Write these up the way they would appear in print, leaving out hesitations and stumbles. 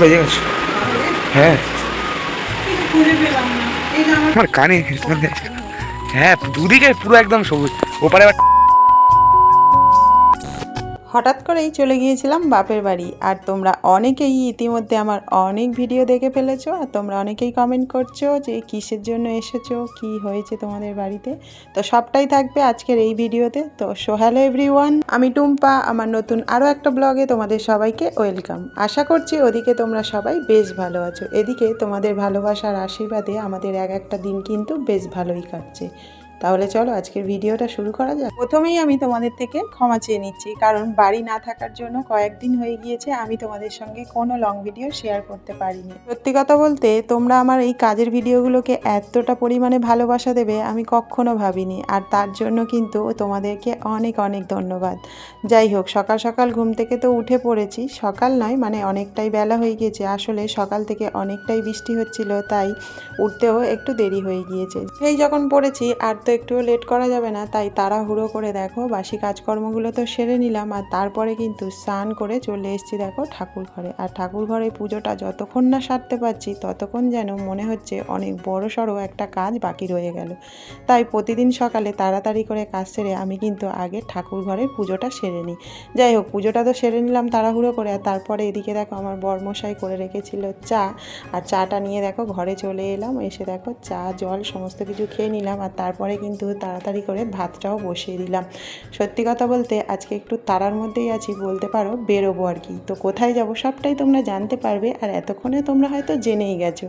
বেজে গেছে। হ্যাঁ আমার কানে, হ্যাঁ দুদিকে পুরো একদম সবুজ, ওপারে হঠাৎ করেই চলে গিয়েছিলাম বাপের বাড়ি। আর তোমরা অনেকেই ইতিমধ্যে আমার অনেক ভিডিও দেখে ফেলেছো, আর তোমরা অনেকেই কমেন্ট করছো যে কিসের জন্য এসেছো, কি হয়েছে তোমাদের বাড়িতে। তো সবটাই থাকবে আজকের এই ভিডিওতে। তো সো হ্যালো এভরিওয়ান, আমি টুম্পা, আমার নতুন আরও একটা ব্লগে তোমাদের সবাইকে ওয়েলকাম। আশা করছি ওদিকে তোমরা সবাই বেশ ভালো আছো, এদিকে তোমাদের ভালোবাসার আশীর্বাদে আমাদের এক একটা দিন কিন্তু বেশ ভালোই কাটছে। তাহলে চলো আজকের ভিডিওটা শুরু করা যাক। প্রথমেই আমি তোমাদের থেকে ক্ষমা চেয়ে নিচ্ছি, কারণ বাড়ি না থাকার জন্য কয়েকদিন হয়ে গিয়েছে আমি তোমাদের সঙ্গে কোনো লং ভিডিও শেয়ার করতে পারিনি। সত্যি কথা বলতে তোমরা আমার এই কাজের ভিডিওগুলোকে এতটা পরিমাণে ভালোবাসা দেবে আমি কখনো ভাবিনি, আর তার জন্য কিন্তু তোমাদেরকে অনেক অনেক ধন্যবাদ। যাই হোক, সকাল সকাল ঘুম থেকে তো উঠে পড়েছি, সকাল নয় মানে অনেকটাই বেলা হয়ে গিয়েছে। আসলে সকাল থেকে অনেকটাই বৃষ্টি হচ্ছিল, তাই উঠতেও একটু দেরি হয়ে গিয়েছে। সেই যখন পড়েছি আর তো একটুও লেট করা যাবে না, তাই তাড়াহুড়ো করে দেখো বাসি কাজকর্মগুলো তো সেরে নিলাম, আর তারপরে কিন্তু স্নান করে চলে এসেছি দেখো ঠাকুর ঘরে। আর ঠাকুর ঘরে পুজোটা যতক্ষণ না সারতে পারছি ততক্ষণ যেন মনে হচ্ছে অনেক বড় সড়ো একটা কাজ বাকি রয়ে গেল। তাই প্রতিদিন সকালে তাড়াতাড়ি করে কাজ সেরে আমি কিন্তু আগে ঠাকুর ঘরের পুজোটা সেরে নিই। যাই হোক, পুজোটা তো সেরে নিলাম তাড়াহুড়ো করে। আর তারপরে এদিকে দেখো আমার বরমশাই করে রেখেছিল চা, আর চাটা নিয়ে দেখো ঘরে চলে এলাম। এসে দেখো চা জল সমস্ত কিছু খেয়ে নিলাম, আর তারপরে কিন্তু তাড়াতাড়ি করে ভাতটাও বসিয়ে দিলাম। সত্যি কথা বলতে আজকে একটু তাড়ার মধ্যেই আছি, বলতে পারো বেরোবো আর কি। তো কোথায় যাব সবটাই তোমরা জানতে পারবে, আর এতক্ষণে তোমরা হয়তো জেনেই গেছো।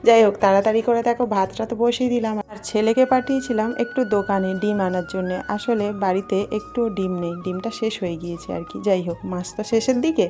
যাই হোক, তাড়াতাড়ি করে দেখো ভাতটা তো বসিয়ে দিলাম, আর ছেলেকে পাঠিয়েছিলাম একটু দোকানে ডিম আনার জন্য। আসলে বাড়িতে একটু ডিম নেই, ডিমটা শেষ হয়ে গিয়েছে আর কি। যাই হোক, মাছ তো শেষের দিকে।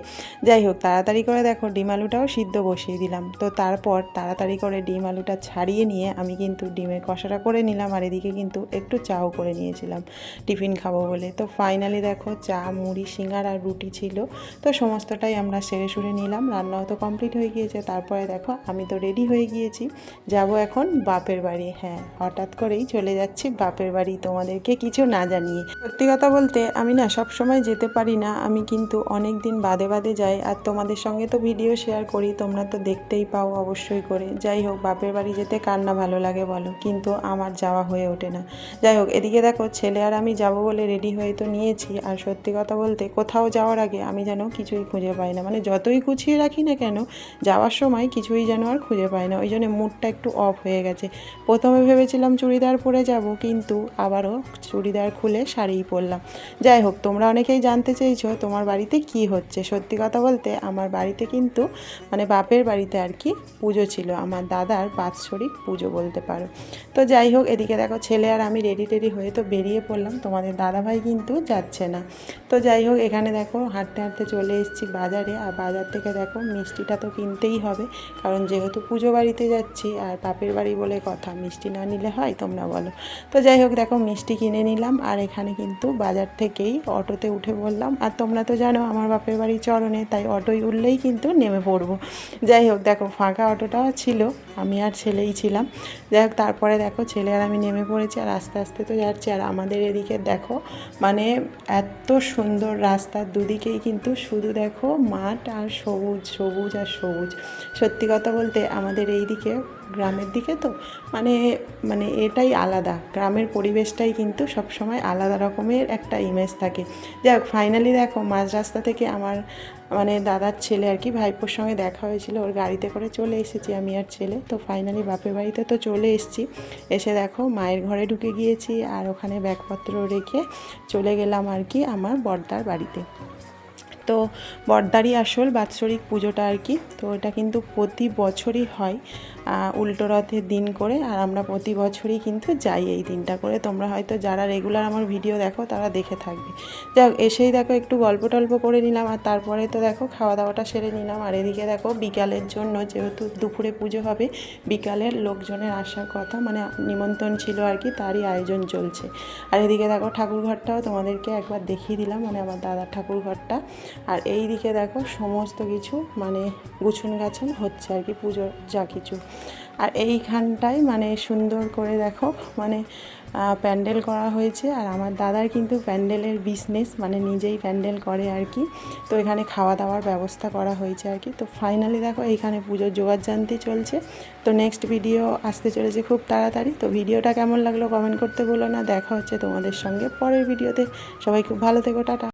যাই হোক, তাড়াতাড়ি করে দেখো ডিম আলুটাও সিদ্ধ বসিয়ে দিলাম। তো তারপর তাড়াতাড়ি করে ডিম আলুটা ছাড়িয়ে নিয়ে আমি কিন্তু ডিমের কষাটা করে নিলাম, আর এদিকে কিন্তু একটু চাও করে নিয়েছিলাম টিফিন খাবো বলে। তো ফাইনালি দেখো চা মুড়ি সিঙ্গাড়া আর রুটি ছিল, তো সমস্তটাই আমরা সেরে সুরে নিলাম। রান্নাও তো কমপ্লিট হয়ে গিয়েছে। তারপরে দেখো আমি তো রেডি হয়ে গিয়েছি, যাব এখন বাপের বাড়ি। হ্যাঁ, হঠাৎ করেই চলে যাচ্ছি বাপের বাড়ি, তোমাদেরকে কিছু না জানিয়ে। সত্যি কথা বলতে আমি না সব সময় যেতে পারি না, আমি কিন্তু অনেক দিন বাদে বাদে যাই। আর তোমাদের সঙ্গে তো ভিডিও শেয়ার করি, তোমরা তো দেখতেই পাও অবশ্যই করে। যাই হোক, বাপের বাড়ি যেতে কার না ভালো লাগে বলো, কিন্তু আমার যাওয়া হয়ে ওঠে না। যাই হোক, এদিকে দেখো ছেলে আর আমি যাব বলে রেডি হয়ে তো নিয়েছি। আর সত্যি কথা বলতে কোথাও যাওয়ার আগে আমি যেন কিছুই খুঁজে পাই না, মানে যতই গুছিয়ে রাখি না কেন যাওয়ার সময় কিছুই যেন আর খুঁজে পাই না। ওই জন্য মুডটা একটু অফ হয়ে গেছে। প্রথমে ভেবেছিলাম চুড়িদার পরে যাব, কিন্তু আবারও চুড়িদার খুলে শাড়িই পরলাম। যাই হোক, তোমরা অনেকেই জানতে চেয়েছো তোমার বাড়িতে কি হচ্ছে। সত্যি কথা বলতে আমার বাড়িতে কিন্তু মানে বাপের বাড়িতে আর কি পুজো ছিল, আমার দাদার বাৎসরিক পুজো বলতে পারো। তো যাই হোক, এদিকে দেখো ছেলে আর আমি রেডি টেডি হয়ে তো বেরিয়ে পড়লাম, তোমাদের দাদাভাই কিন্তু যাচ্ছে না। তো যাই হোক, এখানে দেখো হাঁটতে হাঁটতে চলে এসেছি বাজারে। আর বাজার থেকে দেখো মিষ্টিটা তো কিনতেই হবে, কারণ যেহেতু পুজো বাড়িতে যাচ্ছি আর বাপের বাড়ি বলে কথা, মিষ্টি না নিলে হয় তোমরা বলো। তো যাই হোক দেখো মিষ্টি কিনে নিলাম, আর এখানে কিন্তু বাজার থেকেই অটোতে উঠে পড়লাম। আর তোমরা তো জানো আমার বাপের বাড়ি চরণে, তাই অটোয় উঠলেই কিন্তু নেমে পড়বো। যাই হোক দেখো ফাঁকা অটোটাও ছিল, আমি আর ছেলেই ছিলাম। যাই হোক, তারপরে দেখো ছেলে আর আমি নেমে পড়েছি, আর আস্তে আস্তে তো যাচ্ছি। আর আমাদের এদিকে দেখো মানে এত সুন্দর রাস্তার দুদিকেই কিন্তু শুধু দেখো মাঠ আর সবুজ সবুজ আর সবুজ। সত্যি কথা বলতে আমাদের এই দিকে গ্রামের দিকে তো মানে মানে এটাই আলাদা, গ্রামের পরিবেশটাই কিন্তু সবসময় আলাদা রকমের একটা ইমেজ থাকে। যাক ফাইনালি দেখো মাঝ রাস্তা থেকে আমার মানে দাদার ছেলে আর কি ভাইপোর সঙ্গে দেখা হয়েছিল, ওর গাড়িতে করে চলে এসেছি আমি আর ছেলে। তো ফাইনালি বাপের বাড়িতে তো চলে এসেছি। এসে দেখো মায়ের ঘরে ঢুকে গিয়েছি, আর ওখানে ব্যাগপত্র রেখে চলে গেলাম আর কি আমার বড়দার বাড়িতে। তো বড়দারই আসল বাৎসরিক পুজোটা আর কি। তো এটা কিন্তু প্রতি বছরই হয় উল্টো রথের দিন করে, আর আমরা প্রতি বছরই কিন্তু যাই এই দিনটা করে। তোমরা হয়তো যারা রেগুলার আমার ভিডিও দেখো তারা দেখে থাকবে। যাক এসেই দেখো একটু গল্প টল্প করে নিলাম, আর তারপরে তো দেখো খাওয়া দাওয়াটা সেরে নিলাম। আর এদিকে দেখো বিকালের জন্য যেহেতু দুপুরে পুজো হবে, বিকালের লোকজনের আসার কথা, মানে নিমন্ত্রণ ছিল আর কি, তারই আয়োজন চলছে। আর এদিকে দেখো ঠাকুর ঘরটাও তোমাদেরকে একবার দেখিয়ে দিলাম, মানে আমার দাদার ঠাকুর ঘরটা। আর এই দিকে দেখো সমস্ত কিছু মানে গুছন গাছন হচ্ছে আর কি, পুজোর যা কিছু। আর এইখানটায় মানে সুন্দর করে দেখো মানে প্যান্ডেল করা হয়েছে। আর আমার দাদার কিন্তু প্যান্ডেলের বিজনেস, মানে নিজেই প্যান্ডেল করে আর কি। তো এখানে খাওয়া দাওয়ার ব্যবস্থা করা হয়েছে আর কি। তো ফাইনালি দেখো এইখানে পুজোর জোগাড়যন্ত্র চলছে। তো নেক্সট ভিডিও আসতে চলেছে খুব তাড়াতাড়ি। তো ভিডিওটা কেমন লাগলো কমেন্ট করতে ভুলো না। দেখা হচ্ছে তোমাদের সঙ্গে পরের ভিডিওতে। সবাই খুব ভালো থেকো, টাটা।